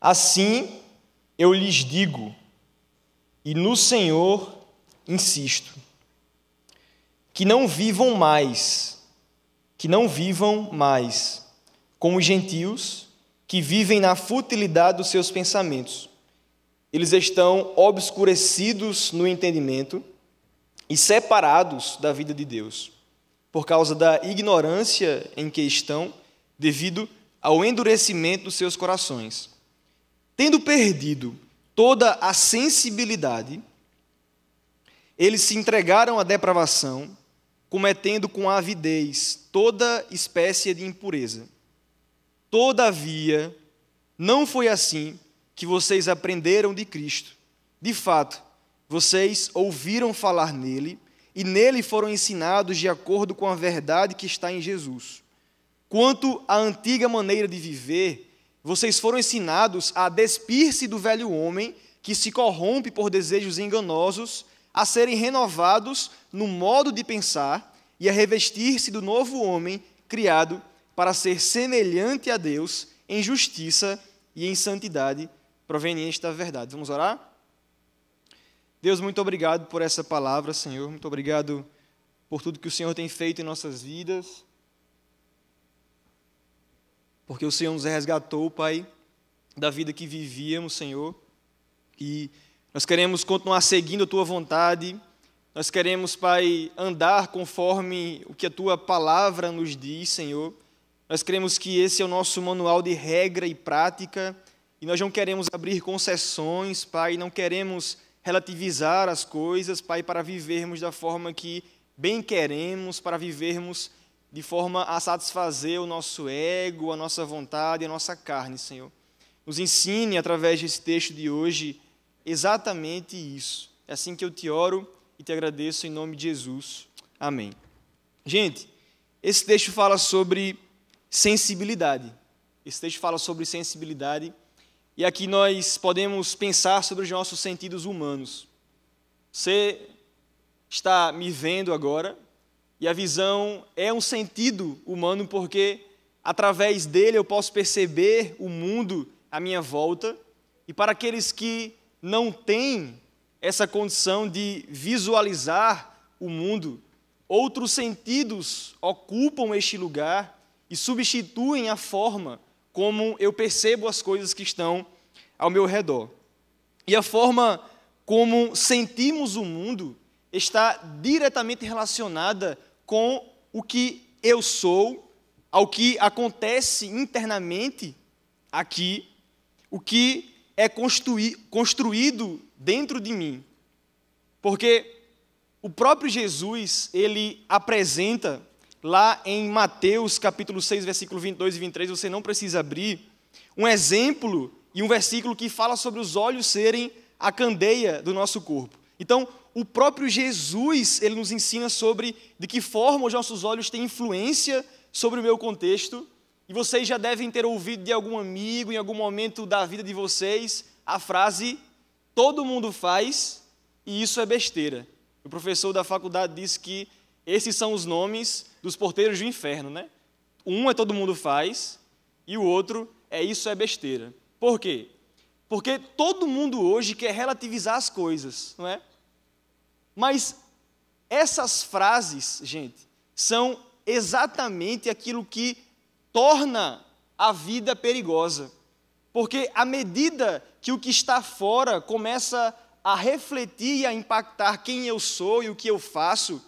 Assim eu lhes digo, e no Senhor insisto, que não vivam mais como os gentios que vivem na futilidade dos seus pensamentos. Eles estão obscurecidos no entendimento e separados da vida de Deus, por causa da ignorância em que estão, devido ao endurecimento dos seus corações. Tendo perdido toda a sensibilidade, eles se entregaram à depravação, cometendo com avidez toda espécie de impureza. Todavia, não foi assim que vocês aprenderam de Cristo. De fato, vocês ouviram falar nele, e nele foram ensinados de acordo com a verdade que está em Jesus. Quanto à antiga maneira de viver, vocês foram ensinados a despir-se do velho homem, que se corrompe por desejos enganosos, a serem renovados no modo de pensar e a revestir-se do novo homem, criado para ser semelhante a Deus em justiça e em santidade, proveniente da verdade. Vamos orar? Deus, muito obrigado por essa palavra, Senhor. Muito obrigado por tudo que o Senhor tem feito em nossas vidas, porque o Senhor nos resgatou, Pai, da vida que vivíamos, Senhor, e nós queremos continuar seguindo a Tua vontade, nós queremos, Pai, andar conforme o que a Tua palavra nos diz, Senhor. Nós queremos que esse é o nosso manual de regra e prática, e nós não queremos abrir concessões, Pai, não queremos relativizar as coisas, Pai, para vivermos da forma que bem queremos, para vivermos de forma a satisfazer o nosso ego, a nossa vontade, a nossa carne, Senhor. Nos ensine, através desse texto de hoje, exatamente isso. É assim que eu te oro e te agradeço em nome de Jesus. Amém. Gente, esse texto fala sobre sensibilidade. Esse texto fala sobre sensibilidade, e aqui nós podemos pensar sobre os nossos sentidos humanos. Você está me vendo agora, e a visão é um sentido humano porque, através dele, eu posso perceber o mundo à minha volta. E para aqueles que não têm essa condição de visualizar o mundo, outros sentidos ocupam este lugar e substituem a forma como eu percebo as coisas que estão ao meu redor. E a forma como sentimos o mundo está diretamente relacionada com o que eu sou, ao que acontece internamente aqui, o que é construído dentro de mim. Porque o próprio Jesus, ele apresenta lá em Mateus capítulo 6, versículo 22 e 23, você não precisa abrir, um exemplo e um versículo que fala sobre os olhos serem a candeia do nosso corpo. Então, o próprio Jesus, ele nos ensina sobre de que forma os nossos olhos têm influência sobre o meu contexto, e vocês já devem ter ouvido de algum amigo, em algum momento da vida de vocês, a frase, todo mundo faz, e isso é besteira. O professor da faculdade disse que esses são os nomes dos porteiros do inferno, né? Um é todo mundo faz, e o outro é isso é besteira. Por quê? Porque todo mundo hoje quer relativizar as coisas, não é? Mas essas frases, gente, são exatamente aquilo que torna a vida perigosa. Porque à medida que o que está fora começa a refletir e a impactar quem eu sou e o que eu faço,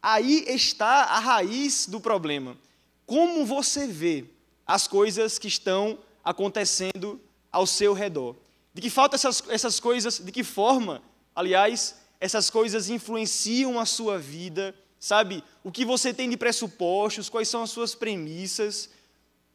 aí está a raiz do problema. Como você vê as coisas que estão acontecendo ao seu redor? De que essas coisas, de que forma, aliás, essas coisas influenciam a sua vida, sabe? O que você tem de pressupostos, quais são as suas premissas,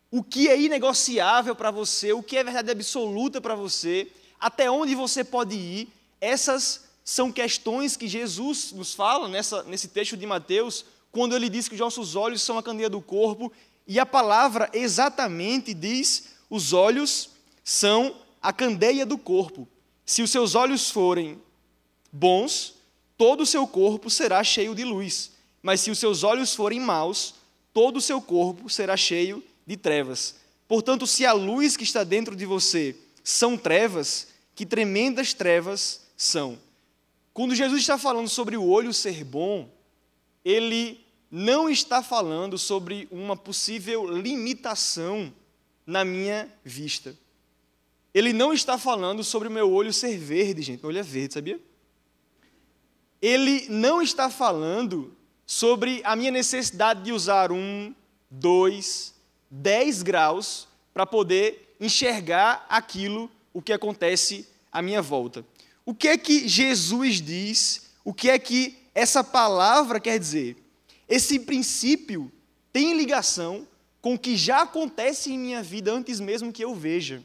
o que é inegociável para você, o que é verdade absoluta para você, até onde você pode ir. Essas são questões que Jesus nos fala nesse texto de Mateus, quando ele diz que os nossos olhos são a candeia do corpo, e a palavra exatamente diz, os olhos são a candeia do corpo. Se os seus olhos forem bons, todo o seu corpo será cheio de luz. Mas se os seus olhos forem maus, todo o seu corpo será cheio de trevas. Portanto, se a luz que está dentro de você são trevas, que tremendas trevas são. Quando Jesus está falando sobre o olho ser bom, ele não está falando sobre uma possível limitação na minha vista. Ele não está falando sobre o meu olho ser verde, gente. Meu olho é verde, sabia? Ele não está falando sobre a minha necessidade de usar 1, 2, 10 graus para poder enxergar o que acontece à minha volta. O que é que Jesus diz? O que é que essa palavra quer dizer? Esse princípio tem ligação com o que já acontece em minha vida antes mesmo que eu veja.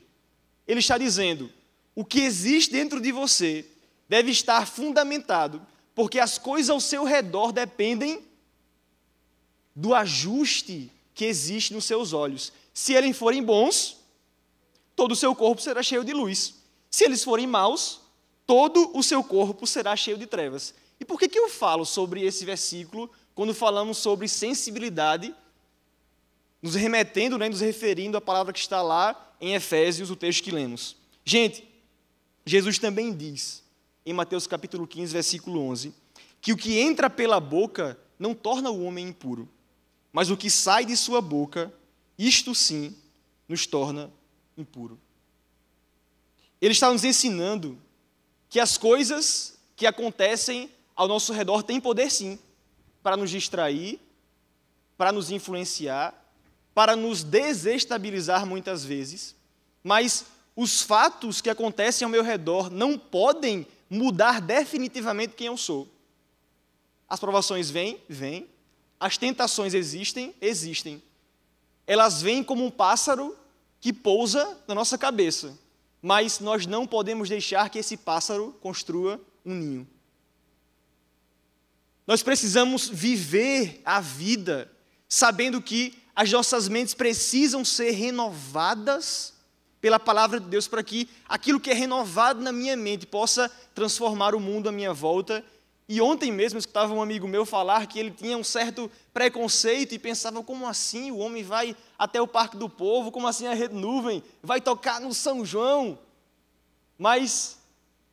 Ele está dizendo, o que existe dentro de você deve estar fundamentado, porque as coisas ao seu redor dependem do ajuste que existe nos seus olhos. Se eles forem bons, todo o seu corpo será cheio de luz. Se eles forem maus, todo o seu corpo será cheio de trevas. E por que eu falo sobre esse versículo quando falamos sobre sensibilidade, nos remetendo, nos referindo à palavra que está lá em Efésios, o texto que lemos? Gente, Jesus também diz, em Mateus capítulo 15, versículo 11, que o que entra pela boca não torna o homem impuro, mas o que sai de sua boca, isto sim, nos torna impuro. Ele está nos ensinando que as coisas que acontecem ao nosso redor têm poder sim, para nos distrair, para nos influenciar, para nos desestabilizar muitas vezes, mas os fatos que acontecem ao meu redor não podem mudar definitivamente quem eu sou. As provações vêm, as tentações existem. Elas vêm como um pássaro que pousa na nossa cabeça, mas nós não podemos deixar que esse pássaro construa um ninho. Nós precisamos viver a vida sabendo que as nossas mentes precisam ser renovadas pela palavra de Deus para que aquilo que é renovado na minha mente possa transformar o mundo à minha volta. E ontem mesmo eu escutava um amigo meu falar que ele tinha um certo preconceito e pensava, como assim o homem vai até o Parque do Povo, como assim a Rede Nuvem vai tocar no São João? Mas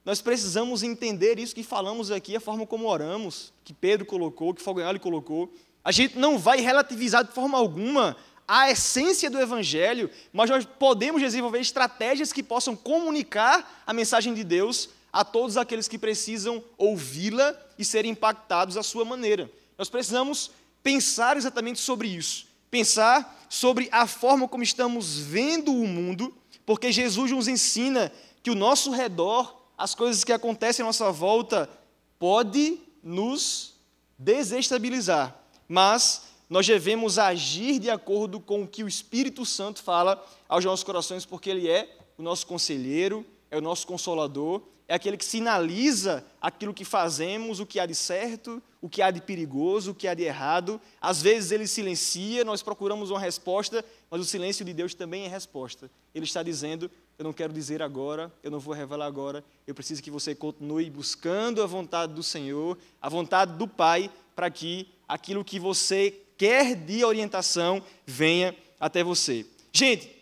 nós precisamos entender isso que falamos aqui, a forma como oramos, que Pedro colocou, que Fogonhali colocou. A gente não vai relativizar de forma alguma a essência do Evangelho, mas nós podemos desenvolver estratégias que possam comunicar a mensagem de Deus a todos aqueles que precisam ouvi-la e serem impactados à sua maneira. Nós precisamos pensar exatamente sobre isso, pensar sobre a forma como estamos vendo o mundo, porque Jesus nos ensina que o nosso redor, as coisas que acontecem à nossa volta, pode nos desestabilizar, mas nós devemos agir de acordo com o que o Espírito Santo fala aos nossos corações, porque Ele é o nosso conselheiro, é o nosso consolador, é aquele que sinaliza aquilo que fazemos, o que há de certo, o que há de perigoso, o que há de errado. Às vezes Ele silencia, nós procuramos uma resposta, mas o silêncio de Deus também é resposta. Ele está dizendo, eu não quero dizer agora, eu não vou revelar agora, eu preciso que você continue buscando a vontade do Senhor, a vontade do Pai, para que aquilo que você quer de orientação venha até você. Gente,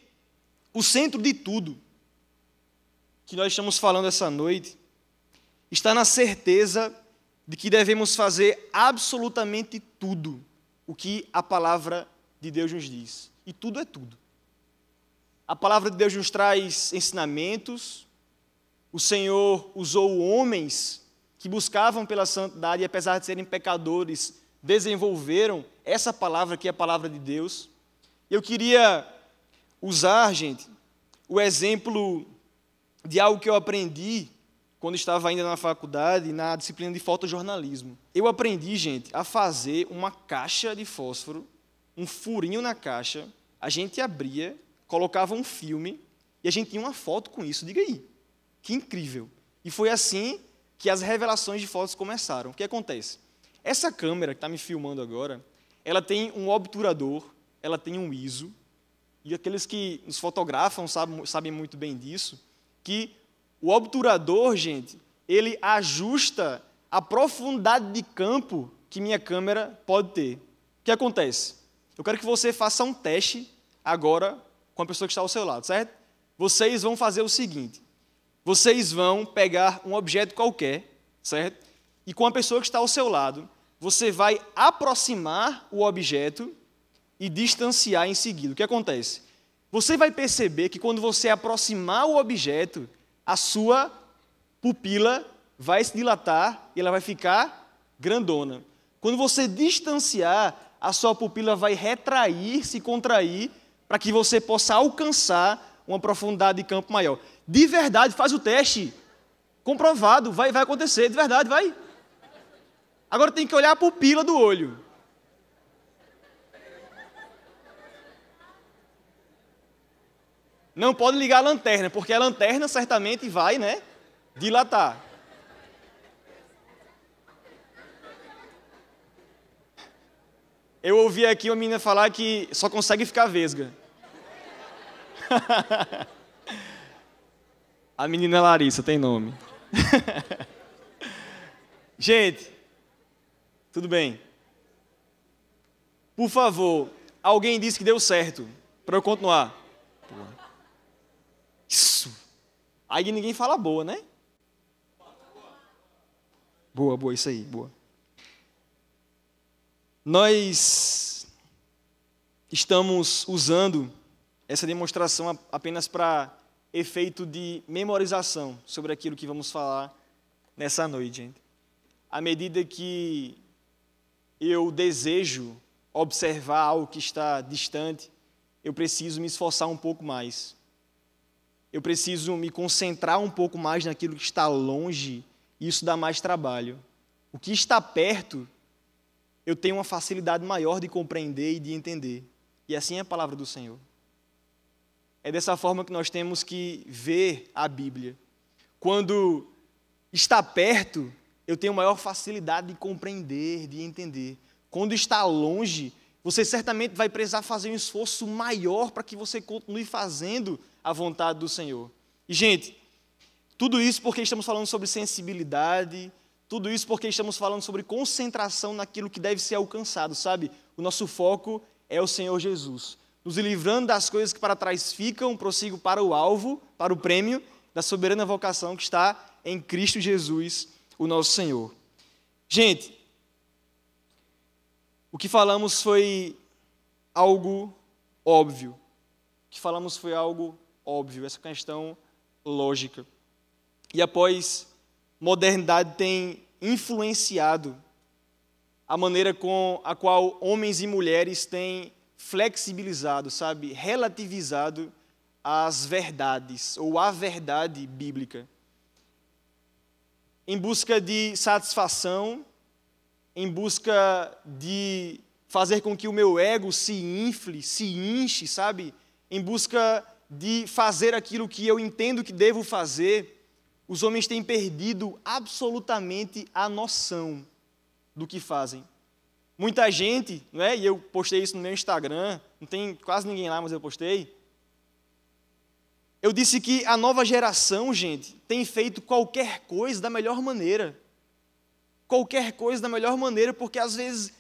o centro de tudo que nós estamos falando essa noite está na certeza de que devemos fazer absolutamente tudo o que a palavra de Deus nos diz. E tudo é tudo. A palavra de Deus nos traz ensinamentos. O Senhor usou homens que buscavam pela santidade e, apesar de serem pecadores, desenvolveram essa palavra que é a palavra de Deus. Eu queria usar, gente, o exemplo de algo que eu aprendi quando estava ainda na faculdade, na disciplina de fotojornalismo. Eu aprendi, gente, a fazer uma caixa de fósforo, um furinho na caixa, a gente abria, colocava um filme e a gente tinha uma foto com isso. Diga aí, que incrível. E foi assim que as revelações de fotos começaram. O que acontece? Essa câmera que está me filmando agora, ela tem um obturador, ela tem um ISO, e aqueles que nos fotografam sabem muito bem disso, que o obturador, gente, ele ajusta a profundidade de campo que minha câmera pode ter. O que acontece? Eu quero que você faça um teste agora com a pessoa que está ao seu lado, certo? vocês vão fazer o seguinte: vocês vão pegar um objeto qualquer, certo? E com a pessoa que está ao seu lado, você vai aproximar o objeto e distanciar em seguida. O que acontece? Você vai perceber que quando você aproximar o objeto, a sua pupila vai se dilatar e ela vai ficar grandona. Quando você distanciar, a sua pupila vai retrair, se contrair, para que você possa alcançar uma profundidade de campo maior. De verdade, faz o teste. Comprovado, vai acontecer, de verdade, vai. Agora tem que olhar a pupila do olho. Não pode ligar a lanterna, porque a lanterna certamente vai, né, dilatar. Eu ouvi aqui uma menina falar que só consegue ficar vesga. A menina Larissa tem nome. Gente, tudo bem? Por favor, alguém disse que deu certo, para eu continuar. Isso. Aí ninguém fala boa, né? Boa, isso aí, boa. Nós estamos usando essa demonstração apenas para efeito de memorização sobre aquilo que vamos falar nessa noite, gente. À medida que eu desejo observar algo que está distante, eu preciso me esforçar um pouco mais. Eu preciso me concentrar um pouco mais naquilo que está longe, e isso dá mais trabalho. O que está perto, eu tenho uma facilidade maior de compreender e de entender. E assim é a palavra do Senhor. É dessa forma que nós temos que ver a Bíblia. Quando está perto, eu tenho maior facilidade de compreender, de entender. Quando está longe, você certamente vai precisar fazer um esforço maior para que você continue fazendo a vontade do Senhor. E, gente, tudo isso porque estamos falando sobre sensibilidade, tudo isso porque estamos falando sobre concentração naquilo que deve ser alcançado, sabe? O nosso foco é o Senhor Jesus. Nos livrando das coisas que para trás ficam, prossigo para o alvo, para o prêmio da soberana vocação que está em Cristo Jesus, o nosso Senhor. Gente, o que falamos foi algo óbvio. O que falamos foi algo óbvio, essa questão lógica. E após modernidade tem influenciado a maneira com a qual homens e mulheres têm flexibilizado, sabe, relativizado as verdades ou a verdade bíblica. Em busca de satisfação, em busca de fazer com que o meu ego se infle, se enche, sabe? Em busca de fazer aquilo que eu entendo que devo fazer, os homens têm perdido absolutamente a noção do que fazem. Muita gente, não é? E eu postei isso no meu Instagram, não tem quase ninguém lá, mas eu postei. Eu disse que a nova geração, gente, tem feito qualquer coisa da melhor maneira. Qualquer coisa da melhor maneira, porque às vezes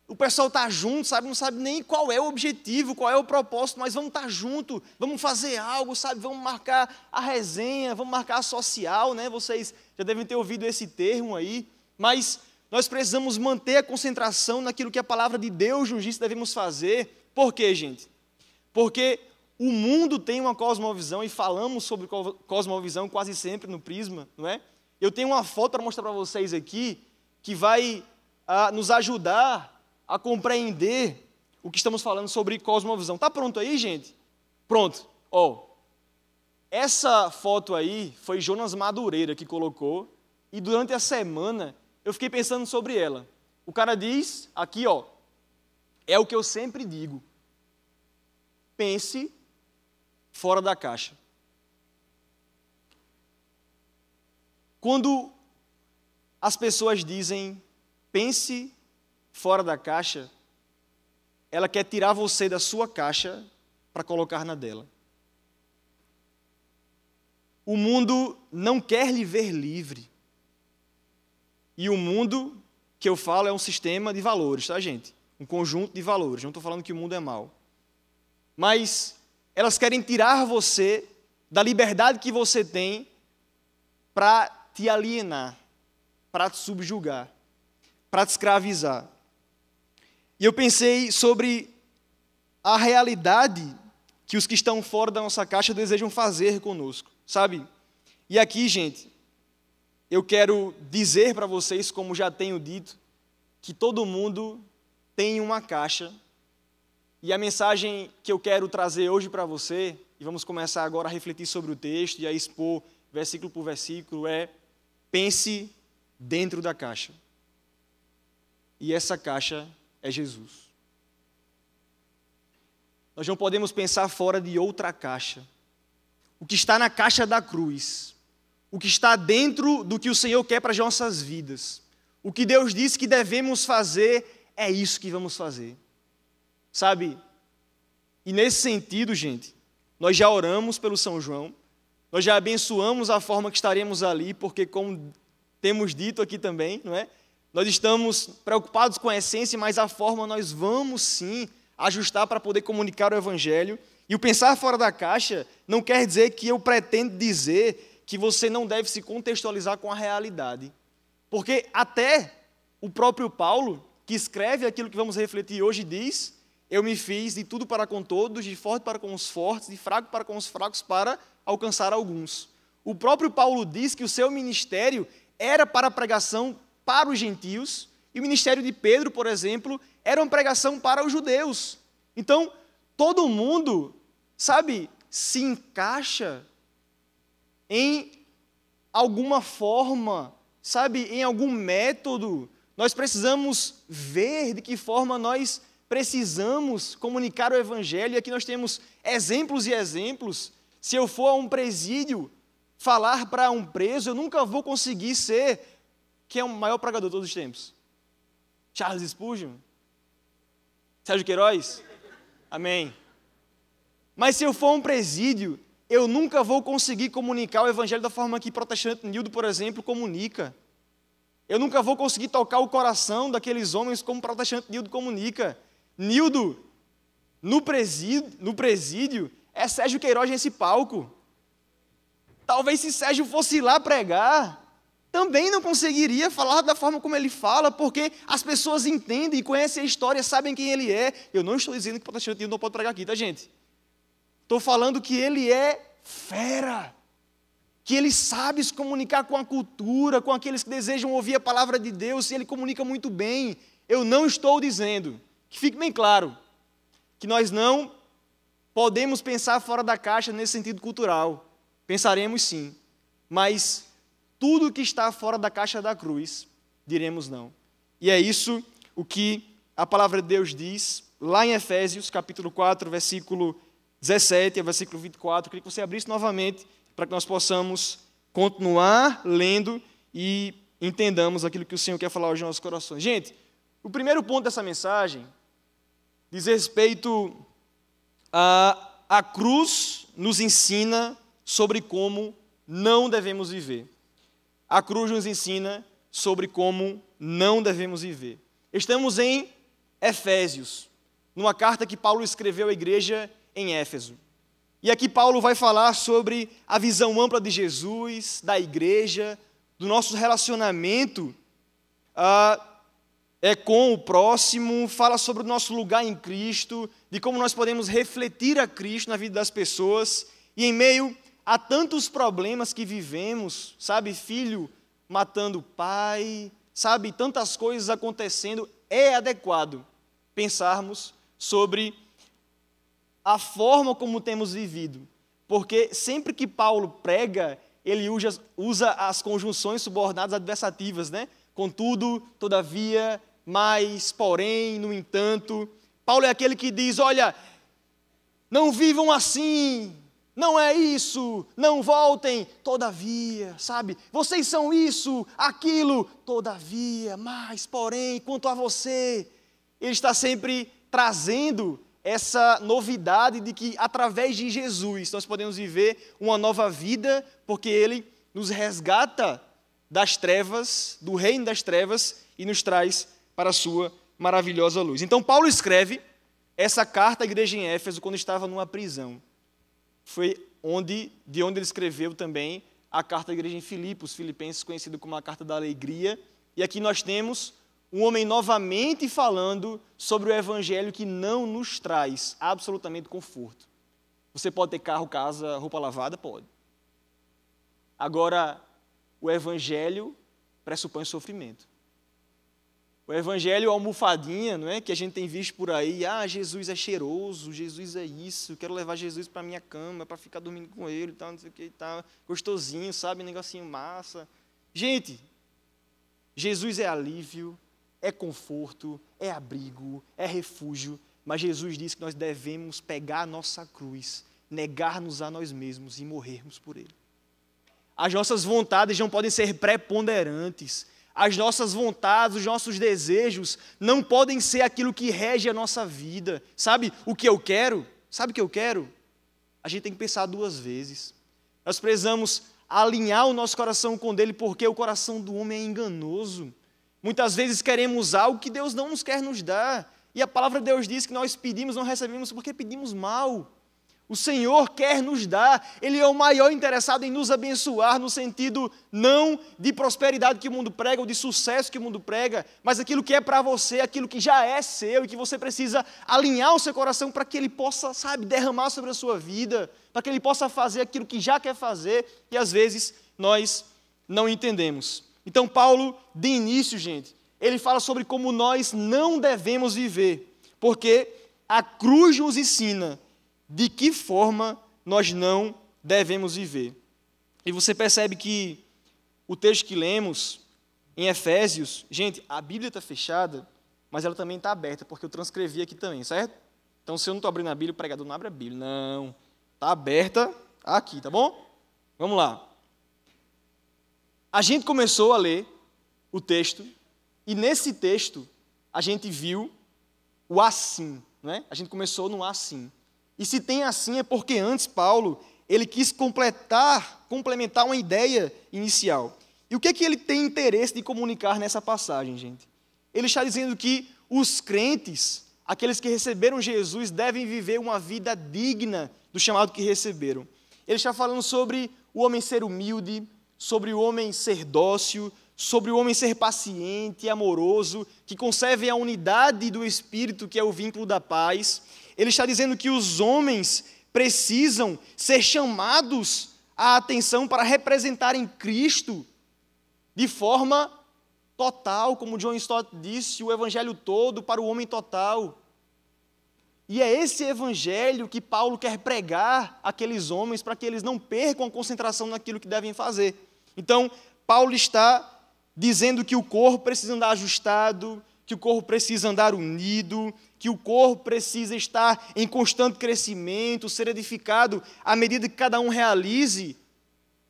o pessoal está junto, sabe, não sabe nem qual é o objetivo, qual é o propósito, mas vamos estar junto, vamos fazer algo, sabe, vamos marcar a resenha, vamos marcar a social, né? Vocês já devem ter ouvido esse termo aí, mas nós precisamos manter a concentração naquilo que a palavra de Deus nos diz que devemos fazer. Por quê, gente? Porque o mundo tem uma cosmovisão, e falamos sobre cosmovisão quase sempre no Prisma, não é? Eu tenho uma foto para mostrar para vocês aqui, que vai nos ajudar a compreender o que estamos falando sobre cosmovisão. Está pronto aí, gente? Pronto. Essa foto aí foi Jonas Madureira que colocou, e durante a semana eu fiquei pensando sobre ela. O cara diz, aqui, é o que eu sempre digo. Pense fora da caixa. Quando as pessoas dizem, pense fora da caixa, ela quer tirar você da sua caixa para colocar na dela. O mundo não quer lhe ver livre. E o mundo que eu falo é um sistema de valores, tá, gente? Um conjunto de valores. Não estou falando que o mundo é mau. Mas elas querem tirar você da liberdade que você tem para te alienar, para te subjugar, para te escravizar. E eu pensei sobre a realidade que os que estão fora da nossa caixa desejam fazer conosco, sabe? E aqui, gente, eu quero dizer para vocês, como já tenho dito, que todo mundo tem uma caixa. E a mensagem que eu quero trazer hoje para você, e vamos começar agora a refletir sobre o texto e a expor versículo por versículo, é: pense dentro da caixa. E essa caixa é Jesus. Nós não podemos pensar fora de outra caixa. O que está na caixa da cruz, o que está dentro do que o Senhor quer para as nossas vidas, o que Deus disse que devemos fazer, é isso que vamos fazer. Sabe? E nesse sentido, gente, nós já oramos pelo São João, nós já abençoamos a forma que estaremos ali, porque, como temos dito aqui também, não é? Nós estamos preocupados com a essência, mas a forma nós vamos sim ajustar para poder comunicar o Evangelho. E o pensar fora da caixa não quer dizer que eu pretendo dizer que você não deve se contextualizar com a realidade. Porque até o próprio Paulo, que escreve aquilo que vamos refletir hoje, diz: eu me fiz de tudo para com todos, de forte para com os fortes, de fraco para com os fracos, para alcançar alguns. O próprio Paulo diz que o seu ministério era para a pregação para os gentios, e o ministério de Pedro, por exemplo, era uma pregação para os judeus. Então, todo mundo, sabe, se encaixa em alguma forma, sabe, em algum método. Nós precisamos ver de que forma nós precisamos comunicar o Evangelho. E aqui nós temos exemplos e exemplos. Se eu for a um presídio falar para um preso, eu nunca vou conseguir ser quem é o maior pregador de todos os tempos. Charles Spurgeon? Sérgio Queiroz? Amém. Mas se eu for a um presídio, eu nunca vou conseguir comunicar o Evangelho da forma que protestante Nildo, por exemplo, comunica. Eu nunca vou conseguir tocar o coração daqueles homens como protestante Nildo comunica. Nildo, no presídio, é Sérgio Queiroz nesse palco. Talvez se Sérgio fosse lá pregar, também não conseguiria falar da forma como ele fala, porque as pessoas entendem e conhecem a história, sabem quem ele é. Eu não estou dizendo que o protestante Nildo não pode pregar aqui, tá, gente? Estou falando que ele é fera, que ele sabe se comunicar com a cultura, com aqueles que desejam ouvir a palavra de Deus, e ele comunica muito bem. Eu não estou dizendo, que fique bem claro, que nós não podemos pensar fora da caixa nesse sentido cultural. Pensaremos sim, mas tudo que está fora da caixa da cruz, diremos não. E é isso o que a palavra de Deus diz lá em Efésios, capítulo 4, versículo 17 ao versículo 24. Eu queria que você abrisse novamente para que nós possamos continuar lendo e entendamos aquilo que o Senhor quer falar aos nossos corações. Gente, o primeiro ponto dessa mensagem diz respeito a cruz nos ensina sobre como não devemos viver. A cruz nos ensina sobre como não devemos viver. Estamos em Efésios, numa carta que Paulo escreveu à igreja em Éfeso. E aqui Paulo vai falar sobre a visão ampla de Jesus, da igreja, do nosso relacionamento com o próximo, fala sobre o nosso lugar em Cristo, de como nós podemos refletir a Cristo na vida das pessoas. E em meio a tantos problemas que vivemos, sabe, filho matando pai, sabe, tantas coisas acontecendo, é adequado pensarmos sobre a forma como temos vivido. Porque sempre que Paulo prega, ele usa as conjunções subordinadas adversativas, né? Contudo, todavia, mas, porém, no entanto. Paulo é aquele que diz: olha, não vivam assim, não é isso, não voltem, todavia, sabe? Vocês são isso, aquilo, todavia, mas, porém, quanto a você. Ele está sempre trazendo essa novidade de que, através de Jesus, nós podemos viver uma nova vida, porque Ele nos resgata das trevas, do reino das trevas, e nos traz para a sua maravilhosa luz. Então, Paulo escreve essa carta à igreja em Éfeso quando estava numa prisão. Foi de onde ele escreveu também a carta da igreja em Filipos, Filipenses, conhecido como a carta da alegria. E aqui nós temos um homem novamente falando sobre o evangelho que não nos traz absolutamente conforto. Você pode ter carro, casa, roupa lavada? Pode. Agora, o evangelho pressupõe sofrimento. O evangelho, a almofadinha, não é, que a gente tem visto por aí, Jesus é cheiroso, Jesus é isso, eu quero levar Jesus para a minha cama, para ficar dormindo com ele, tal, não sei o que, tal, gostosinho, sabe, negocinho massa. Gente, Jesus é alívio, é conforto, é abrigo, é refúgio, mas Jesus diz que nós devemos pegar a nossa cruz, negar-nos a nós mesmos e morrermos por ele. As nossas vontades não podem ser preponderantes. As nossas vontades, os nossos desejos não podem ser aquilo que rege a nossa vida. Sabe o que eu quero? Sabe o que eu quero? A gente tem que pensar duas vezes. Nós precisamos alinhar o nosso coração com o dele, porque o coração do homem é enganoso. Muitas vezes queremos algo que Deus não nos quer nos dar. E a palavra de Deus diz que nós pedimos, não recebemos porque pedimos mal. O Senhor quer nos dar, Ele é o maior interessado em nos abençoar, no sentido não de prosperidade que o mundo prega, ou de sucesso que o mundo prega, mas aquilo que é para você, aquilo que já é seu, e que você precisa alinhar o seu coração para que Ele possa, derramar sobre a sua vida, para que Ele possa fazer aquilo que já quer fazer, e às vezes nós não entendemos. Então Paulo, de início, gente, ele fala sobre como nós não devemos viver, porque a cruz nos ensina de que forma nós não devemos viver. E você percebe que o texto que lemos em Efésios, gente, a Bíblia está fechada, mas ela também está aberta, porque eu transcrevi aqui também, certo? Então, se eu não estou abrindo a Bíblia, o pregador não abre a Bíblia. Não, está aberta aqui, tá bom? Vamos lá. A gente começou a ler o texto, e nesse texto a gente viu o assim, não é? A gente começou no assim. E se tem assim é porque antes Paulo, ele quis complementar uma ideia inicial. E o que é que ele tem interesse de comunicar nessa passagem, gente? Ele está dizendo que os crentes, aqueles que receberam Jesus, devem viver uma vida digna do chamado que receberam. Ele está falando sobre o homem ser humilde, sobre o homem ser dócil, sobre o homem ser paciente e amoroso, que conserve a unidade do Espírito, que é o vínculo da paz. Ele está dizendo que os homens precisam ser chamados à atenção para representarem Cristo de forma total, como John Stott disse, o evangelho todo para o homem total. E é esse evangelho que Paulo quer pregar àqueles homens para que eles não percam a concentração naquilo que devem fazer. Então, Paulo está dizendo que o corpo precisa andar ajustado, que o corpo precisa andar unido, que o corpo precisa estar em constante crescimento, ser edificado à medida que cada um realize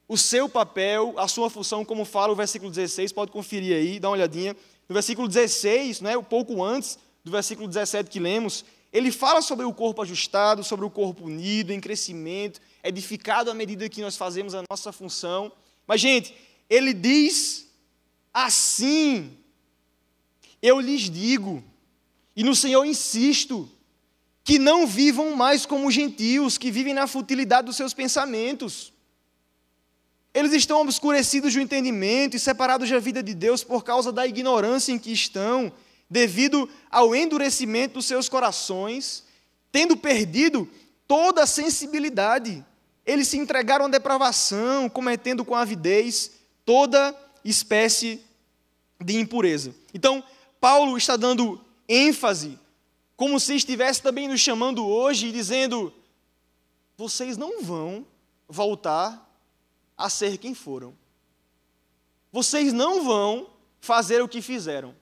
o seu papel, a sua função, como fala o versículo 16, pode conferir aí, dá uma olhadinha. No versículo 16, um pouco antes do versículo 17 que lemos, ele fala sobre o corpo ajustado, sobre o corpo unido, em crescimento, edificado à medida que nós fazemos a nossa função. Mas, gente, ele diz assim: eu lhes digo, e no Senhor insisto, que não vivam mais como gentios, que vivem na futilidade dos seus pensamentos. Eles estão obscurecidos do entendimento e separados da vida de Deus por causa da ignorância em que estão, devido ao endurecimento dos seus corações, tendo perdido toda a sensibilidade. Eles se entregaram à depravação, cometendo com avidez toda espécie de impureza. Então, Paulo está dando ênfase, como se estivesse também nos chamando hoje e dizendo: vocês não vão voltar a ser quem foram. Vocês não vão fazer o que fizeram.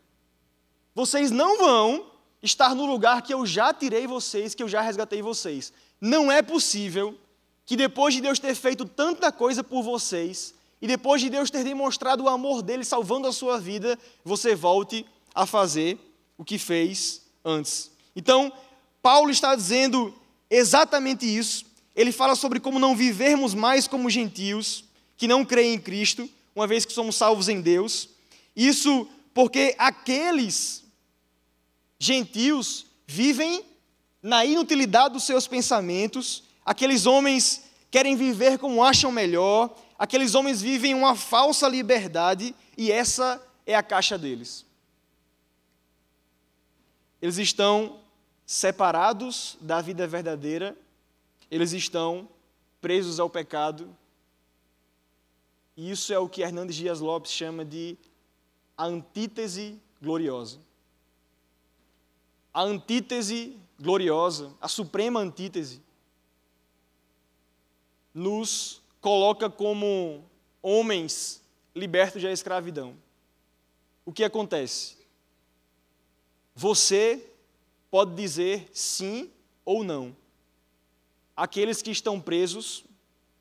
Vocês não vão estar no lugar que eu já tirei vocês, que eu já resgatei vocês. Não é possível que depois de Deus ter feito tanta coisa por vocês, e depois de Deus ter demonstrado o amor dele salvando a sua vida, você volte a fazer o que fez antes. Então, Paulo está dizendo exatamente isso. Ele fala sobre como não vivermos mais como gentios, que não creem em Cristo, uma vez que somos salvos em Deus. Isso porque aqueles gentios vivem na inutilidade dos seus pensamentos, aqueles homens querem viver como acham melhor, aqueles homens vivem uma falsa liberdade e essa é a caixa deles. Eles estão separados da vida verdadeira, eles estão presos ao pecado, e isso é o que Hernandes Dias Lopes chama de a antítese gloriosa. A antítese gloriosa, a suprema antítese, nos coloca como homens libertos da escravidão. O que acontece? Você pode dizer sim ou não. Aqueles que estão presos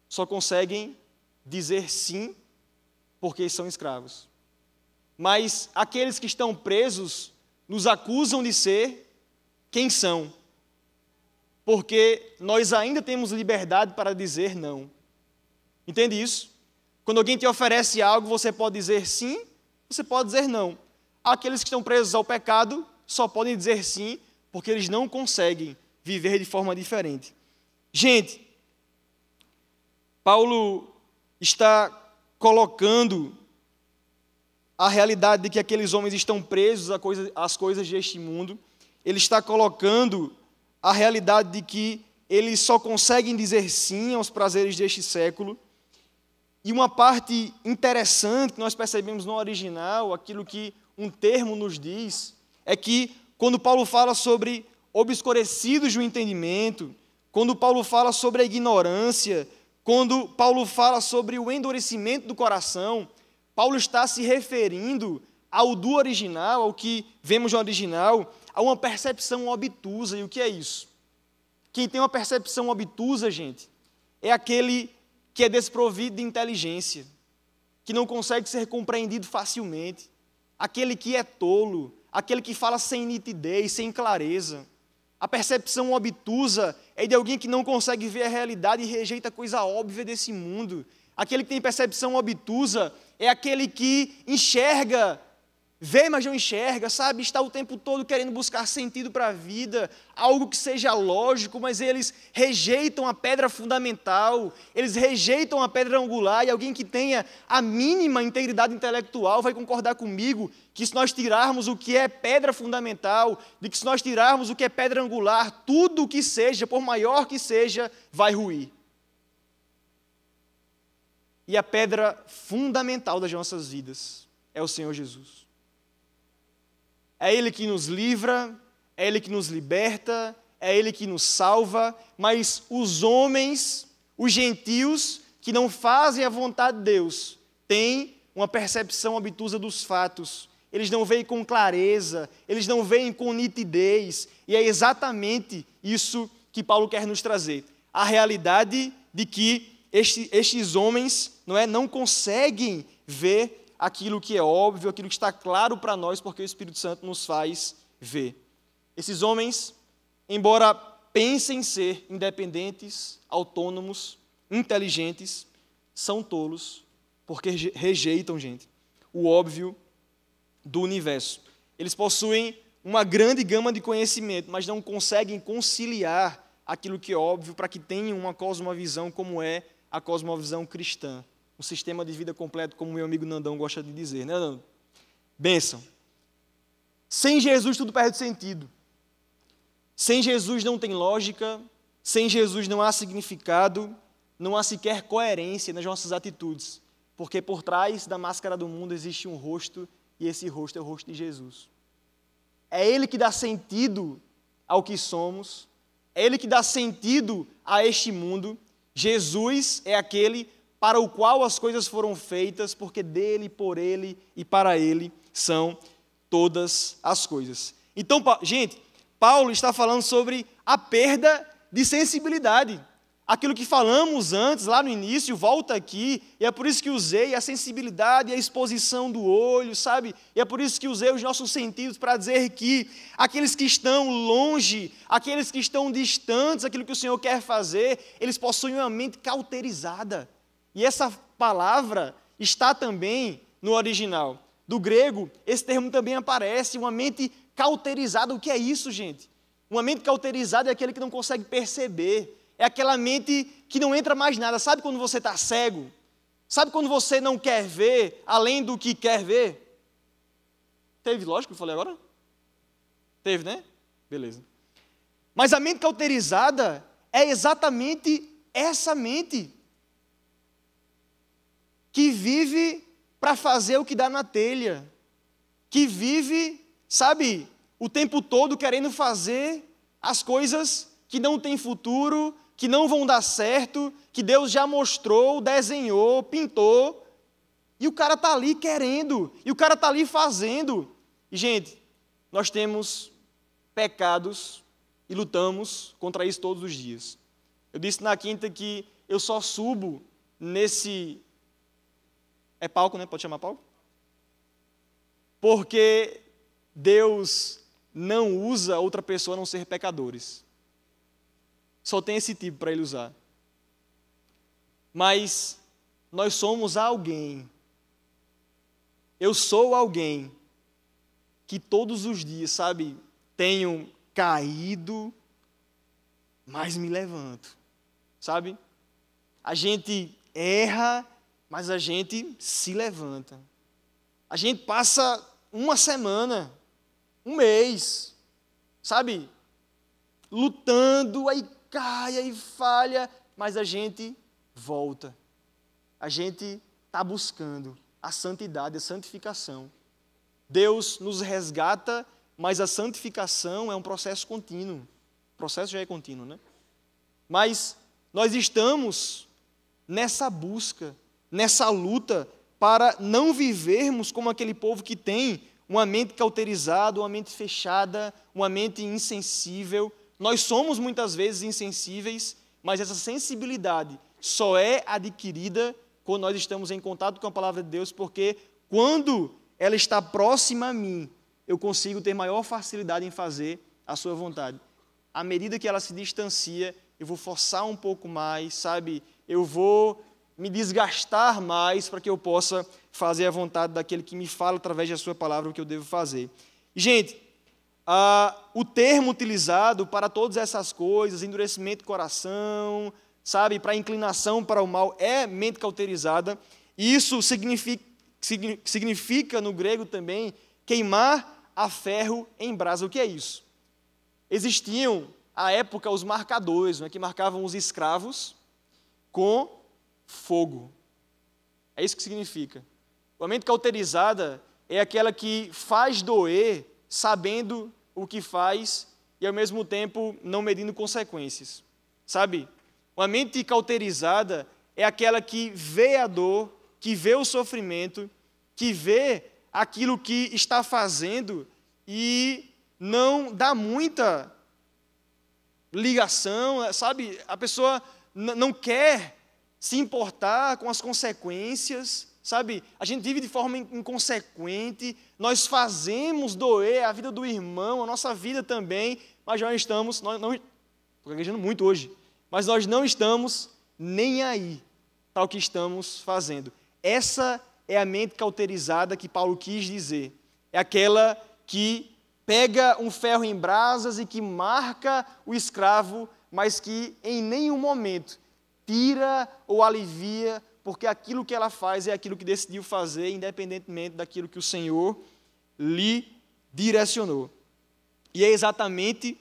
só conseguem dizer sim porque são escravos. Mas aqueles que estão presos nos acusam de ser quem são, porque nós ainda temos liberdade para dizer não. Entende isso? Quando alguém te oferece algo, você pode dizer sim, você pode dizer não. Aqueles que estão presos ao pecado só podem dizer sim, porque eles não conseguem viver de forma diferente. Gente, Paulo está colocando a realidade de que aqueles homens estão presos às coisas deste mundo. Ele está colocando a realidade de que eles só conseguem dizer sim aos prazeres deste século. E uma parte interessante que nós percebemos no original, aquilo que um termo nos diz, é que quando Paulo fala sobre obscurecidos do entendimento, quando Paulo fala sobre a ignorância, quando Paulo fala sobre o endurecimento do coração, Paulo está se referindo ao do original, ao que vemos no original, a uma percepção obtusa. E o que é isso? Quem tem uma percepção obtusa, gente, é aquele que é desprovido de inteligência, que não consegue ser compreendido facilmente, aquele que é tolo, aquele que fala sem nitidez, sem clareza. A percepção obtusa é de alguém que não consegue ver a realidade e rejeita a coisa óbvia desse mundo. Aquele que tem percepção obtusa é aquele que enxerga, vê, mas não enxerga, sabe? Está o tempo todo querendo buscar sentido para a vida, algo que seja lógico, mas eles rejeitam a pedra fundamental, eles rejeitam a pedra angular, e alguém que tenha a mínima integridade intelectual vai concordar comigo que se nós tirarmos o que é pedra fundamental, de que se nós tirarmos o que é pedra angular, tudo o que seja, por maior que seja, vai ruir. E a pedra fundamental das nossas vidas é o Senhor Jesus. É Ele que nos livra, é Ele que nos liberta, é Ele que nos salva, mas os homens, os gentios, que não fazem a vontade de Deus, têm uma percepção obtusa dos fatos. Eles não veem com clareza, eles não veem com nitidez, e é exatamente isso que Paulo quer nos trazer. A realidade de que estes homens não conseguem ver aquilo que é óbvio, aquilo que está claro para nós, porque o Espírito Santo nos faz ver. Esses homens, embora pensem ser independentes, autônomos, inteligentes, são tolos, porque rejeitam, gente, o óbvio do universo. Eles possuem uma grande gama de conhecimento, mas não conseguem conciliar aquilo que é óbvio para que tenham uma cosmovisão como é a cosmovisão cristã. Um sistema de vida completo, como meu amigo Nandão gosta de dizer, né, Nandão? Bênção. Sem Jesus tudo perde sentido. Sem Jesus não tem lógica, sem Jesus não há significado, não há sequer coerência nas nossas atitudes, porque por trás da máscara do mundo existe um rosto, e esse rosto é o rosto de Jesus. É Ele que dá sentido ao que somos, é Ele que dá sentido a este mundo. Jesus é aquele para o qual as coisas foram feitas, porque dele, por ele e para ele são todas as coisas. Então, gente, Paulo está falando sobre a perda de sensibilidade. Aquilo que falamos antes, lá no início, volta aqui, e é por isso que usei a sensibilidade e a exposição do olho, sabe? E é por isso que usei os nossos sentidos para dizer que aqueles que estão longe, aqueles que estão distantes, aquilo que o Senhor quer fazer, eles possuem uma mente cauterizada. E essa palavra está também no original. Do grego, esse termo também aparece, uma mente cauterizada. O que é isso, gente? Uma mente cauterizada é aquele que não consegue perceber, É aquela mente que não entra mais nada. Sabe quando você está cego? Sabe quando você não quer ver além do que quer ver? Teve, lógico que eu falei agora? Teve, né? Beleza. Mas a mente cauterizada é exatamente essa mente que vive para fazer o que dá na telha, que vive, sabe, o tempo todo querendo fazer as coisas que não têm futuro, que não vão dar certo, que Deus já mostrou, desenhou, pintou, e o cara está ali querendo, e o cara está ali fazendo. E, gente, nós temos pecados e lutamos contra isso todos os dias. Eu disse na quinta que eu só subo nesse... É palco, né? Pode chamar palco? Porque Deus não usa outra pessoa a não ser pecadores. Só tem esse tipo para Ele usar. Mas nós somos alguém. Eu sou alguém que todos os dias, sabe, tenho caído, mas me levanto. Sabe? A gente erra, mas a gente se levanta. A gente passa uma semana, um mês, sabe? Lutando, aí cai, aí falha, mas a gente volta. A gente está buscando a santidade, a santificação. Deus nos resgata, mas a santificação é um processo contínuo. O processo já é contínuo, né? Mas nós estamos nessa busca, nessa luta, para não vivermos como aquele povo que tem uma mente cauterizada, uma mente fechada, uma mente insensível. Nós somos muitas vezes insensíveis, mas essa sensibilidade só é adquirida quando nós estamos em contato com a palavra de Deus, porque quando ela está próxima a mim, eu consigo ter maior facilidade em fazer a sua vontade. À medida que ela se distancia, eu vou forçar um pouco mais, sabe? Eu vou me desgastar mais para que eu possa fazer a vontade daquele que me fala através da sua palavra o que eu devo fazer. E, gente, o termo utilizado para todas essas coisas, endurecimento do coração, sabe, para inclinação para o mal, é mente cauterizada. E isso significa no grego também queimar a ferro em brasa. O que é isso? Existiam, à época, os marcadores, né, que marcavam os escravos com fogo. É isso que significa. A mente cauterizada é aquela que faz doer sabendo o que faz e, ao mesmo tempo, não medindo consequências. Sabe? Uma mente cauterizada é aquela que vê a dor, que vê o sofrimento, que vê aquilo que está fazendo e não dá muita ligação, sabe? A pessoa não quer se importar com as consequências, sabe? A gente vive de forma inconsequente, nós fazemos doer a vida do irmão, a nossa vida também, mas nós estamos, estou gaguejando muito hoje, mas nós não estamos nem aí para o que estamos fazendo. Essa é a mente cauterizada que Paulo quis dizer. É aquela que pega um ferro em brasas e que marca o escravo, mas que em nenhum momento tira ou alivia, porque aquilo que ela faz é aquilo que decidiu fazer, independentemente daquilo que o Senhor lhe direcionou. E é exatamente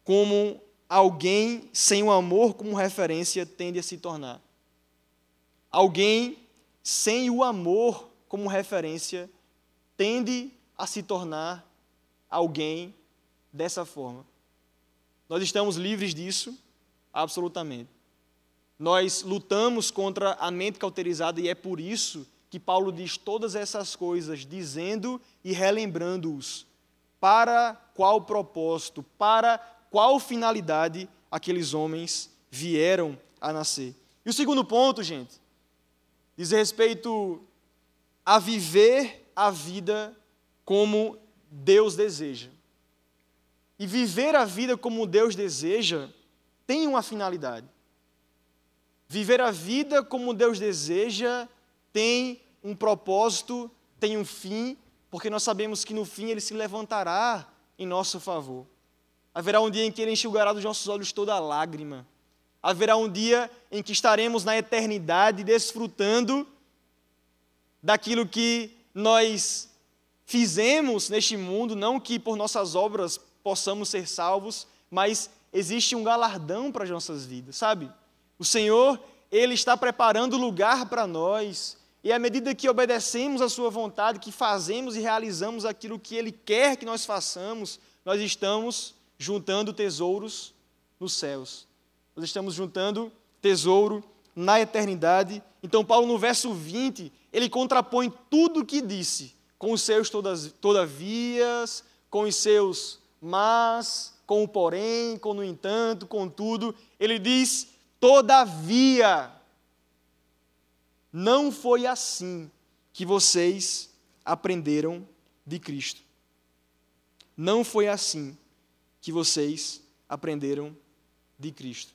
como alguém sem o amor como referência tende a se tornar. Alguém sem o amor como referência tende a se tornar alguém dessa forma. Nós estamos livres disso, absolutamente. Nós lutamos contra a mente cauterizada e é por isso que Paulo diz todas essas coisas, dizendo e relembrando-os para qual propósito, para qual finalidade aqueles homens vieram a nascer. E o segundo ponto, gente, diz respeito a viver a vida como Deus deseja. E viver a vida como Deus deseja tem uma finalidade. Viver a vida como Deus deseja tem um propósito, tem um fim, porque nós sabemos que no fim Ele se levantará em nosso favor. Haverá um dia em que Ele enxugará dos nossos olhos toda lágrima. Haverá um dia em que estaremos na eternidade desfrutando daquilo que nós fizemos neste mundo, não que por nossas obras possamos ser salvos, mas existe um galardão para as nossas vidas, sabe? O Senhor, Ele está preparando lugar para nós, e à medida que obedecemos a sua vontade, que fazemos e realizamos aquilo que Ele quer que nós façamos, nós estamos juntando tesouros nos céus. Nós estamos juntando tesouro na eternidade. Então, Paulo, no verso 20, ele contrapõe tudo o que disse, com os seus todavias, com os seus mas, com o porém, com o no entanto, com tudo. Ele diz, todavia, não foi assim que vocês aprenderam de Cristo. Não foi assim que vocês aprenderam de Cristo.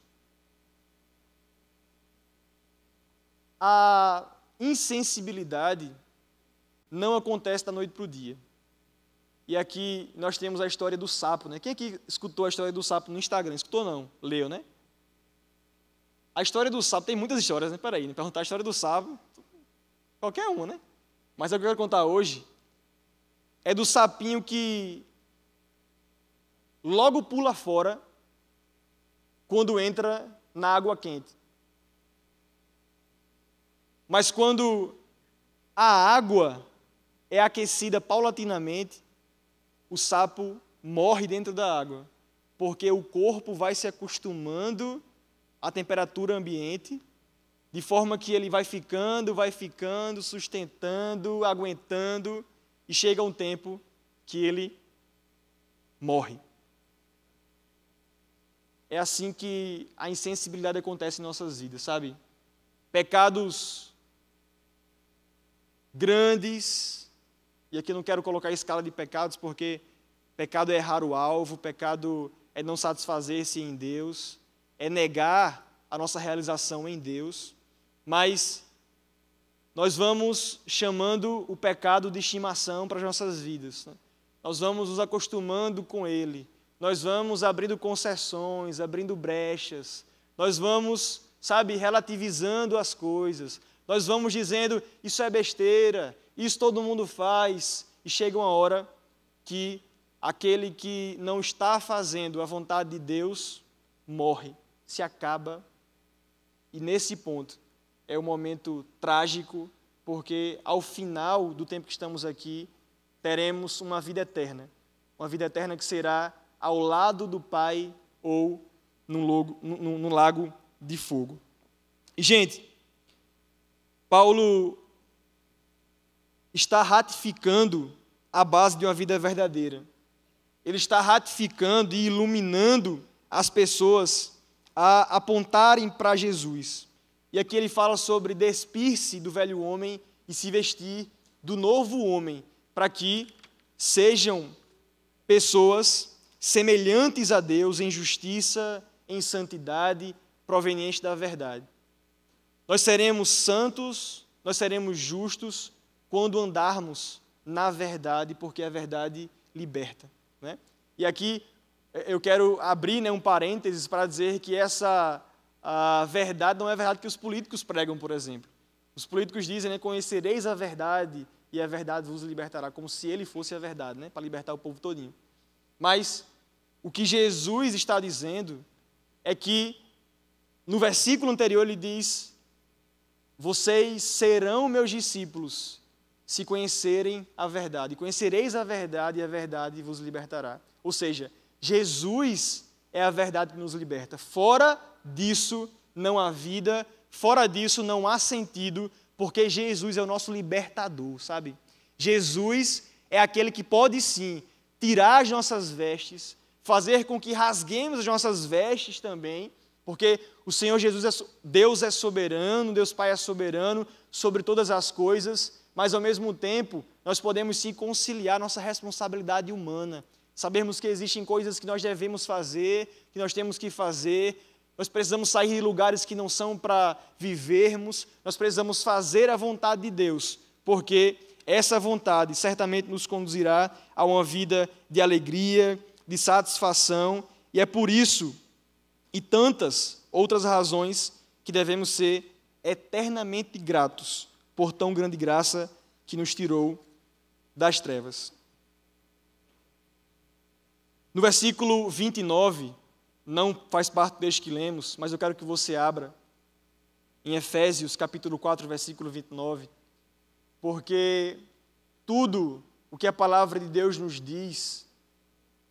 A insensibilidade não acontece da noite para o dia. E aqui nós temos a história do sapo, né? Quem aqui escutou a história do sapo no Instagram? Escutou não? Leu, né? A história do sapo, tem muitas histórias, né? Peraí, né? Perguntar a história do sapo, qualquer uma, né? Mas a que eu quero contar hoje é do sapinho que logo pula fora quando entra na água quente. Mas quando a água é aquecida paulatinamente, o sapo morre dentro da água, porque o corpo vai se acostumando à temperatura ambiente, de forma que ele vai ficando, sustentando, aguentando, e chega um tempo que ele morre. É assim que a insensibilidade acontece em nossas vidas, sabe? Pecados grandes, e aqui eu não quero colocar a escala de pecados, porque pecado é errar o alvo, pecado é não satisfazer-se em Deus, é negar a nossa realização em Deus, mas nós vamos chamando o pecado de estimação para as nossas vidas, né? Nós vamos nos acostumando com ele, nós vamos abrindo concessões, abrindo brechas, nós vamos, sabe, relativizando as coisas, nós vamos dizendo, isso é besteira, isso todo mundo faz, e chega uma hora que aquele que não está fazendo a vontade de Deus morre, se acaba, e nesse ponto é um momento trágico, porque ao final do tempo que estamos aqui, teremos uma vida eterna que será ao lado do Pai ou no lago de fogo. E, gente, Paulo está ratificando a base de uma vida verdadeira. Ele está ratificando e iluminando as pessoas a apontarem para Jesus. E aqui ele fala sobre despir-se do velho homem e se vestir do novo homem, para que sejam pessoas semelhantes a Deus em justiça, em santidade, proveniente da verdade. Nós seremos santos, nós seremos justos quando andarmos na verdade, porque a verdade liberta, né? E aqui eu quero abrir, né, um parênteses para dizer que a verdade não é a verdade que os políticos pregam, por exemplo. Os políticos dizem, né, conhecereis a verdade e a verdade vos libertará, como se ele fosse a verdade, né, para libertar o povo todinho. Mas o que Jesus está dizendo é que no versículo anterior ele diz: vocês serão meus discípulos se conhecerem a verdade. Conhecereis a verdade e a verdade vos libertará. Ou seja, Jesus é a verdade que nos liberta. Fora disso não há vida, fora disso não há sentido, porque Jesus é o nosso libertador, sabe? Jesus é aquele que pode sim tirar as nossas vestes, fazer com que rasguemos as nossas vestes também, porque o Senhor Jesus, Deus é soberano, Deus Pai é soberano sobre todas as coisas, mas ao mesmo tempo nós podemos sim conciliar nossa responsabilidade humana, sabermos que existem coisas que nós devemos fazer, que nós temos que fazer, nós precisamos sair de lugares que não são para vivermos, nós precisamos fazer a vontade de Deus, porque essa vontade certamente nos conduzirá a uma vida de alegria, de satisfação, e é por isso, e tantas outras razões que devemos ser eternamente gratos por tão grande graça que nos tirou das trevas. No versículo 29, não faz parte deste que lemos, mas eu quero que você abra em Efésios, capítulo 4, versículo 29, porque tudo o que a palavra de Deus nos diz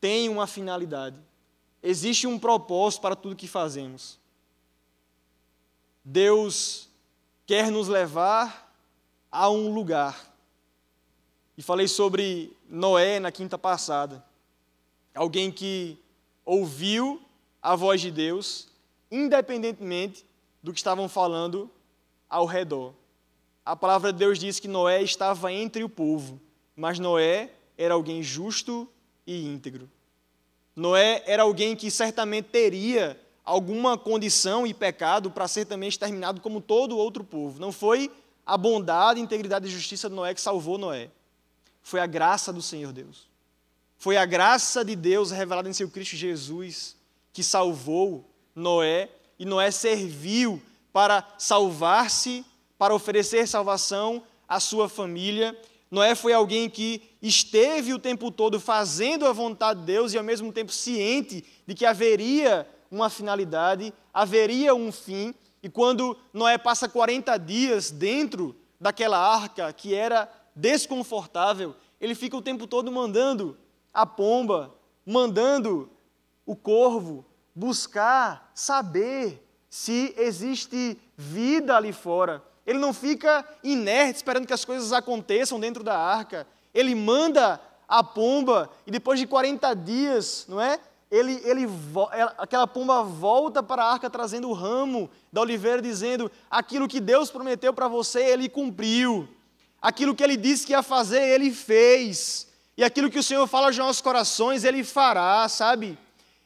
tem uma finalidade. Existe um propósito para tudo que fazemos. Deus quer nos levar a um lugar. E falei sobre Noé na quinta passada. Alguém que ouviu a voz de Deus, independentemente do que estavam falando ao redor. A palavra de Deus diz que Noé estava entre o povo, mas Noé era alguém justo e íntegro. Noé era alguém que certamente teria alguma condição e pecado para ser também exterminado como todo outro povo. Não foi a bondade, integridade e justiça de Noé que salvou Noé. Foi a graça do Senhor Deus. Foi a graça de Deus revelada em seu Cristo Jesus que salvou Noé, e Noé serviu para salvar-se, para oferecer salvação à sua família. Noé foi alguém que esteve o tempo todo fazendo a vontade de Deus e ao mesmo tempo ciente de que haveria uma finalidade, haveria um fim. E quando Noé passa 40 dias dentro daquela arca que era desconfortável, ele fica o tempo todo mandando a pomba, mandando o corvo buscar saber se existe vida ali fora. Ele não fica inerte esperando que as coisas aconteçam dentro da arca. Ele manda a pomba e depois de 40 dias, não é? Aquela pomba volta para a arca trazendo o ramo da oliveira, dizendo: aquilo que Deus prometeu para você, Ele cumpriu. Aquilo que Ele disse que ia fazer, Ele fez. E aquilo que o Senhor fala aos nossos corações, Ele fará, sabe?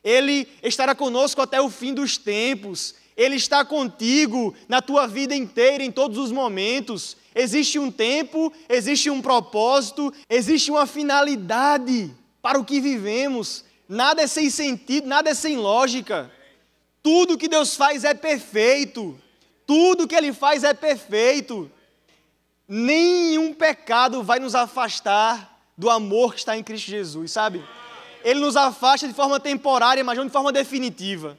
Ele estará conosco até o fim dos tempos. Ele está contigo na tua vida inteira, em todos os momentos. Existe um tempo, existe um propósito, existe uma finalidade para o que vivemos. Nada é sem sentido, nada é sem lógica. Tudo que Deus faz é perfeito. Tudo que Ele faz é perfeito. Nenhum pecado vai nos afastar do amor que está em Cristo Jesus, sabe? Ele nos afasta de forma temporária, mas não de forma definitiva.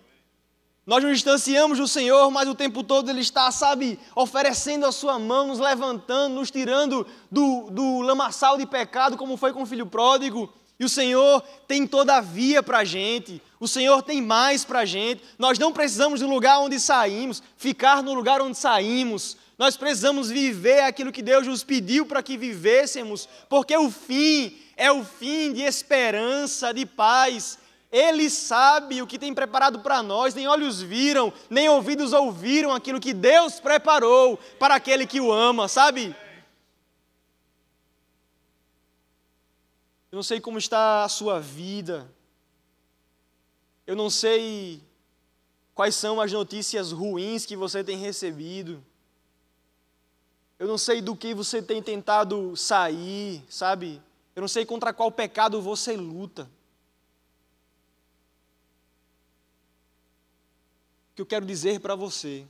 Nós nos distanciamos do Senhor, mas o tempo todo Ele está, sabe, oferecendo a sua mão, nos levantando, nos tirando do lamaçal de pecado, como foi com o filho pródigo. E o Senhor tem todavia para a gente, o Senhor tem mais para a gente. Nós não precisamos do lugar onde saímos, ficar no lugar onde saímos. Nós precisamos viver aquilo que Deus nos pediu para que vivêssemos, porque o fim é o fim de esperança, de paz. Ele sabe o que tem preparado para nós, nem olhos viram, nem ouvidos ouviram aquilo que Deus preparou para aquele que o ama, sabe? Eu não sei como está a sua vida, eu não sei quais são as notícias ruins que você tem recebido, eu não sei do que você tem tentado sair, sabe? Eu não sei contra qual pecado você luta. O que eu quero dizer para você,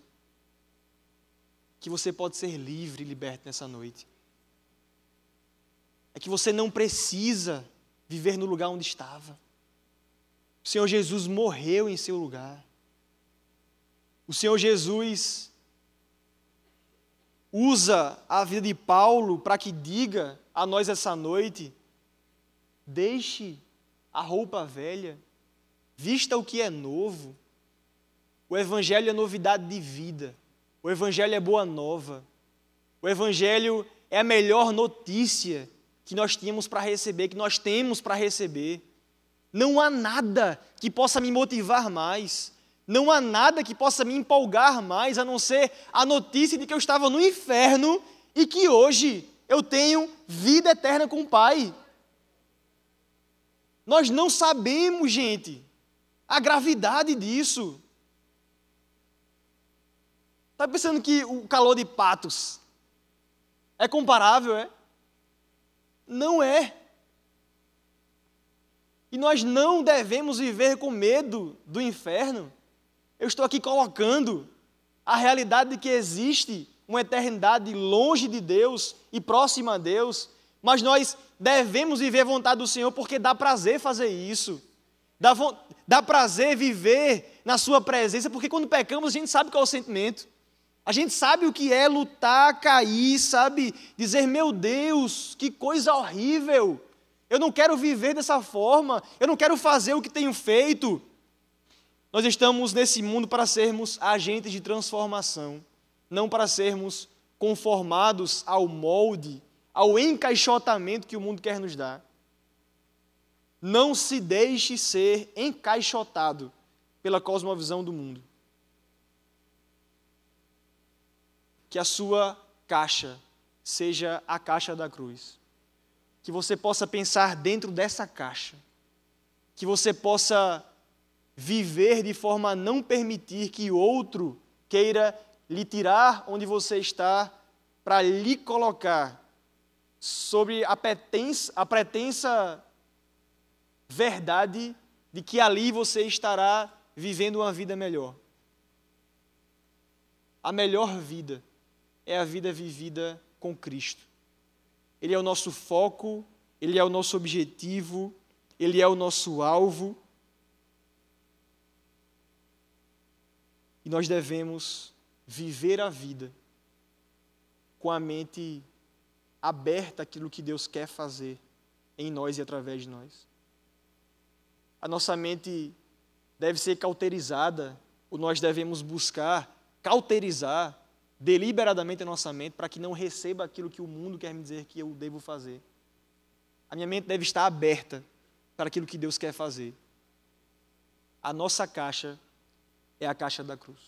que você pode ser livre e liberto nessa noite, é que você não precisa viver no lugar onde estava. O Senhor Jesus morreu em seu lugar. O Senhor Jesus usa a vida de Paulo para que diga a nós essa noite: deixe a roupa velha, vista o que é novo. O Evangelho é novidade de vida, o Evangelho é boa nova, o Evangelho é a melhor notícia que nós tínhamos para receber, que nós temos para receber. Não há nada que possa me motivar mais, não há nada que possa me empolgar mais, a não ser a notícia de que eu estava no inferno e que hoje eu tenho vida eterna com o Pai. Nós não sabemos, gente, a gravidade disso. Está pensando que o calor de Patos é comparável, é? Não é. E nós não devemos viver com medo do inferno. Eu estou aqui colocando a realidade de que existe uma eternidade longe de Deus e próxima a Deus, mas nós devemos viver a vontade do Senhor porque dá prazer fazer isso. Dá prazer viver na sua presença, porque quando pecamos a gente sabe qual é o sentimento. A gente sabe o que é lutar, cair, sabe? Dizer, meu Deus, que coisa horrível. Eu não quero viver dessa forma, eu não quero fazer o que tenho feito. Nós estamos nesse mundo para sermos agentes de transformação, não para sermos conformados ao molde, ao encaixotamento que o mundo quer nos dar. Não se deixe ser encaixotado pela cosmovisão do mundo. Que a sua caixa seja a caixa da cruz. Que você possa pensar dentro dessa caixa. Que você possa viver de forma a não permitir que outro queira lhe tirar onde você está para lhe colocar sobre a pretensa verdade de que ali você estará vivendo uma vida melhor. A melhor vida é a vida vivida com Cristo. Ele é o nosso foco, Ele é o nosso objetivo, Ele é o nosso alvo. E nós devemos viver a vida com a mente aberta àquilo que Deus quer fazer em nós e através de nós. A nossa mente deve ser cauterizada, ou nós devemos buscar cauterizar deliberadamente a nossa mente para que não receba aquilo que o mundo quer me dizer que eu devo fazer. A minha mente deve estar aberta para aquilo que Deus quer fazer. A nossa caixa é a caixa da cruz.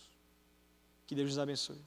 Que Deus nos abençoe.